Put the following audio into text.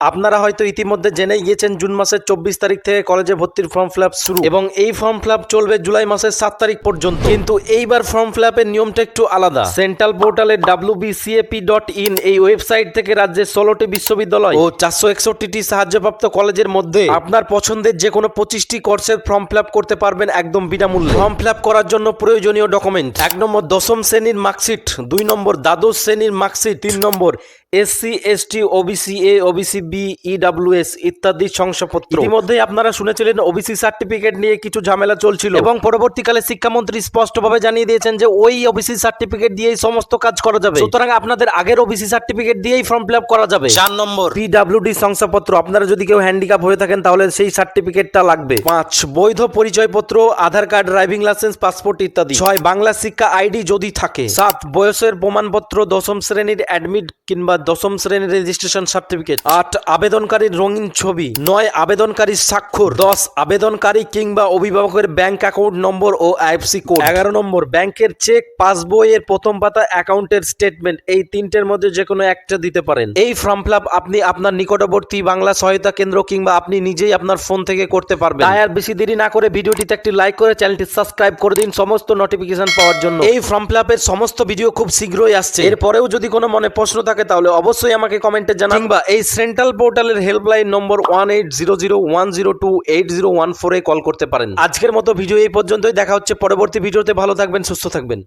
আপনারা হয়তো ইতিমধ্যে জেনেই গিয়েছেন জুন মাসের 24 তারিখ থেকে কলেজে ভর্তির ফর্ম ফিল আপ শুরু এবং এই ফর্ম ফিল আপ চলবে জুলাই মাসের 7 তারিখ পর্যন্ত। কিন্তু এইবার ফর্ম ফিল আপের নিয়মটা একটু আলাদা। সেন্ট্রাল পোর্টালে wbcap.in এই ওয়েবসাইট থেকে রাজ্যের 16টি বিশ্ববিদ্যালয় ও 461টি সাহায্যপ্রাপ্ত কলেজের মধ্যে আপনার পছন্দের যে কোনো 25টি কোর্সের ফর্ম ফিল আপ করতে পারবেন একদম বিনামূল্যে। ফর্ম ফিল আপ করার জন্য প্রয়োজনীয় ডকুমেন্ট: 1 নম্বর দশম শ্রেণীর মার্কশিট, 2 নম্বর দ্বাদশ শ্রেণীর মার্কশিট, 3 নম্বর SC ST OBC A OBC B EWS ইত্যাদি শংসাপত্র। ইতিমধ্যেই আপনারা শুনেছিলেন ওবিসি সার্টিফিকেট নিয়ে কিছু ঝামেলা চলছিল এবং পরবর্তীকালে শিক্ষামন্ত্রী স্পষ্টভাবে জানিয়ে দিয়েছেন যে ওই ওবিসি সার্টিফিকেট দিয়েই সমস্ত কাজ করা যাবে। সুতরাং আপনাদের আগের ওবিসি সার্টিফিকেট দিয়েই ফর্ম ফিল আপ করা যাবে। 4 নম্বর পিডব্লিউডি শংসাপত্র, আপনারা যদি কেউ হ্যান্ডিক্যাপ হয়ে থাকেন তাহলে সেই সার্টিফিকেটটা লাগবে। 5 বৈধ পরিচয়পত্র, আধার কার্ড, ড্রাইভিং লাইসেন্স, পাসপোর্ট ইত্যাদি। 6 বাংলা শিক্ষা আইডি যদি থাকে। 7 বয়সের প্রমাণপত্র, দশম শ্রেণীর অ্যাডমিট কিংবা দশম শ্রেণীর রেজিস্ট্রেশন সার্টিফিকেট। 8 আবেদনকারীর রঙিন ছবি। 9 আবেদনকারীর স্বাক্ষর। 10 আবেদনকারী কিংবা অভিভাবকের ব্যাংক অ্যাকাউন্ট নম্বর ও আইএফএসসি কোড। 11 নম্বর ব্যাংকের চেক, পাসবইয়ের প্রথম পাতা, অ্যাকাউন্টের স্টেটমেন্ট। এই তিনটের মধ্যে যে কোনো একটা দিতে পারেন। এই ফর্ম ফিল আপ আপনি আপনার নিকটবর্তী বাংলা সহায়তা কেন্দ্র কিংবা আপনি নিজেই আপনার ফোন থেকে করতে পারবেন। তাই আর বেশি দেরি না করে ভিডিওটিতে একটি লাইক করে চ্যানেলটি সাবস্ক্রাইব করে দিন সমস্ত নোটিফিকেশন পাওয়ার জন্য। এই ফর্ম ফিল আপের সমস্ত ভিডিও খুব শীঘ্রই আসছে। এরপরেও যদি কোনো মনে প্রশ্ন থাকে তাহলে অবশ্যই আমাকে কমেন্টে জানান কিংবা এই সেন্ট্রাল পোর্টালের হেল্পলাইন নম্বর 180010080114 এ কল করতে পারেন। আজকের মতো ভিডিও এই পর্যন্তই। দেখা হচ্ছে পরবর্তী ভিডিওতে। ভালো থাকবেন, সুস্থ থাকবেন।